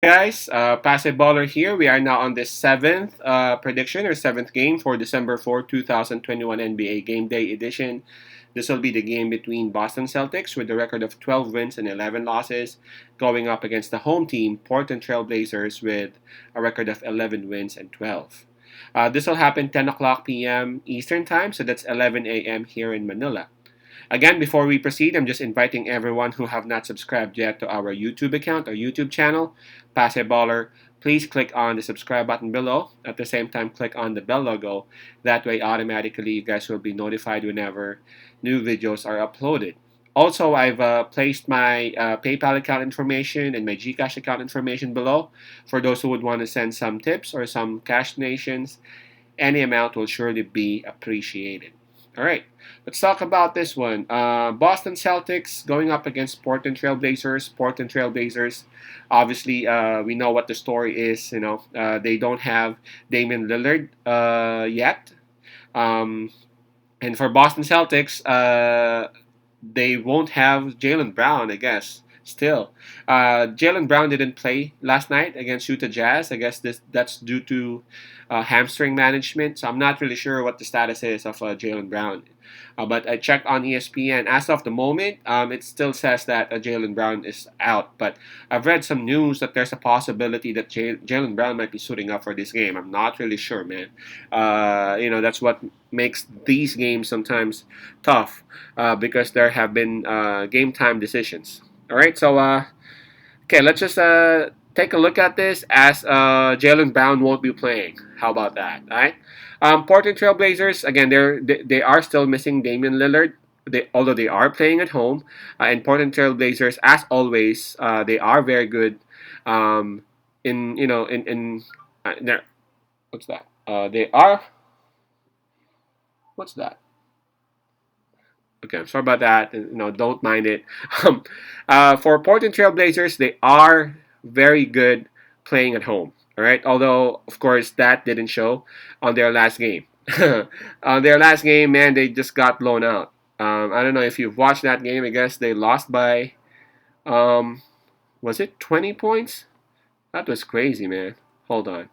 Guys, Passive Baller here. We are now on the seventh prediction or seventh game for December 4th, 2021 NBA Game Day Edition. This will be the game between Boston Celtics with a record of 12 wins and 11 losses, going up against the home team, Portland Trail Blazers, with a record of 11 wins and 12. This will happen 10 o'clock p.m. Eastern Time, so that's 11 a.m. here in Manila. Again, before we proceed, I'm just inviting everyone who have not subscribed yet to our YouTube account, our YouTube channel, Passe Baller. Please click on the subscribe button below. At the same time, click on the bell logo. That way, automatically, you guys will be notified whenever new videos are uploaded. Also, I've placed my PayPal account information and my GCash account information below for those who would want to send some tips or some cash donations. Any amount will surely be appreciated. All right, let's talk about this one. Boston Celtics going up against Portland Trail Blazers. Portland Trail Blazers, obviously, we know what the story is. They don't have Damian Lillard yet. Um, and for Boston Celtics, they won't have Jaylen Brown, I guess. Still, Jaylen Brown didn't play last night against Utah Jazz. I guess that's due to hamstring management. So I'm not really sure what the status is of Jaylen Brown. But I checked on ESPN. As of the moment, it still says that Jaylen Brown is out. But I've read some news that there's a possibility that Jaylen Brown might be suiting up for this game. I'm not really sure, man. That's what makes these games sometimes tough because there have been game time decisions. All right, so okay, let's just take a look at this as Jaylen Brown won't be playing. How about that? All right. Portland Trail Blazers again. They are still missing Damian Lillard. Although they are playing at home, and Portland Trail Blazers, as always, they are very good. In you know in there. What's that? They are. What's that? Okay, I'm sorry about that. Don't mind it. For Portland Trail Blazers, they are very good playing at home. All right, although of course that didn't show on their last game. On their last game, man, they just got blown out. I don't know if you've watched that game. I guess they lost by, um, was it 20 points? That was crazy, man. Hold on.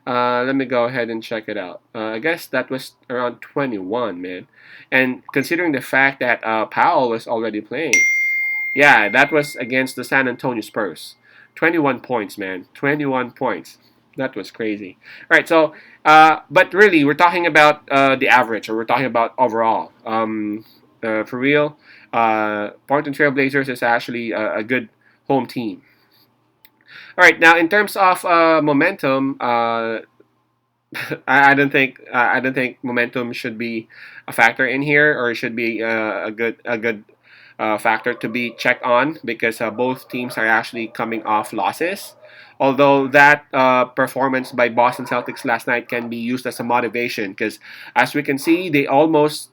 Let me go ahead and check it out. I guess that was around 21, man. And considering the fact that Powell was already playing, yeah, that was against the San Antonio Spurs. 21 points, man. 21 points. That was crazy. All right, so, but really, we're talking about the average, or we're talking about overall. For real, Portland Trail Blazers is actually a good home team. All right, now in terms of momentum, I don't think momentum should be a factor in here, or it should be a good factor to be checked on because both teams are actually coming off losses. Although that performance by Boston Celtics last night can be used as a motivation because, as we can see, they almost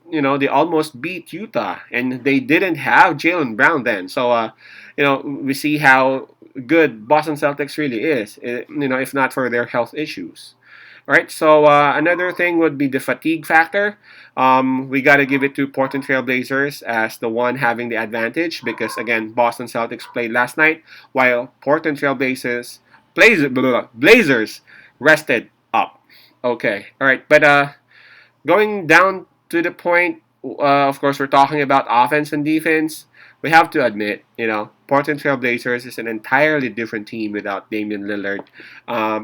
beat Utah, and they didn't have Jaylen Brown then. So, we see how good Boston Celtics really is. If not for their health issues. All right, so another thing would be the fatigue factor. We got to give it to Portland Trail Blazers as the one having the advantage because, again, Boston Celtics played last night while Portland Trail Blazers rested up. Okay, all right, but going down to the point, of course, we're talking about offense and defense. We have to admit, Portland Trail Blazers is an entirely different team without Damian Lillard,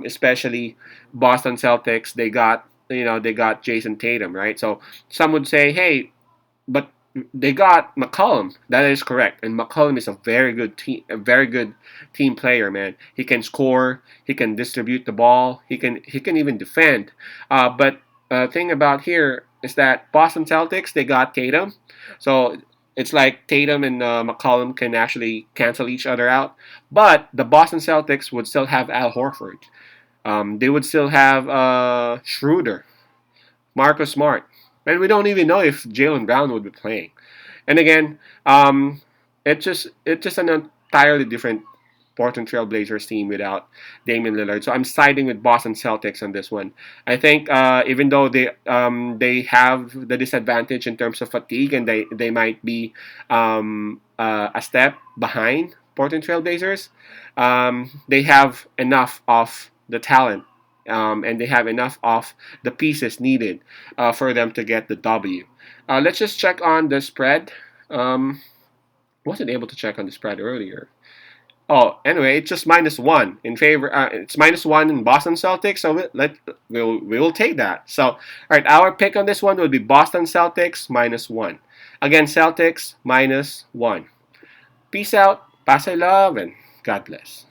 especially Boston Celtics. They got Jason Tatum, right? So some would say, hey, but they got McCollum. That is correct, and McCollum is a very good team player, man. He can score, he can distribute the ball, he can even defend. But thing about here is that Boston Celtics, they got Tatum, so it's like Tatum and McCollum can actually cancel each other out. But the Boston Celtics would still have Al Horford. They would still have Schroeder, Marcus Smart, and we don't even know if Jaylen Brown would be playing. And again, it's just an entirely different Portland Trail Blazers team without Damian Lillard. So I'm siding with Boston Celtics on this one. I think even though they have the disadvantage in terms of fatigue and they might be a step behind Portland Trailblazers. They have enough of the talent, and they have enough of the pieces needed for them to get the W. Let's just check on the spread. Wasn't able to check on the spread earlier. Oh, anyway, it's just -1 in favor. It's -1 in Boston Celtics. So we will take that. So, all right, our pick on this one would be Boston Celtics -1. Again, Celtics -1. Peace out, pass I love, and God bless.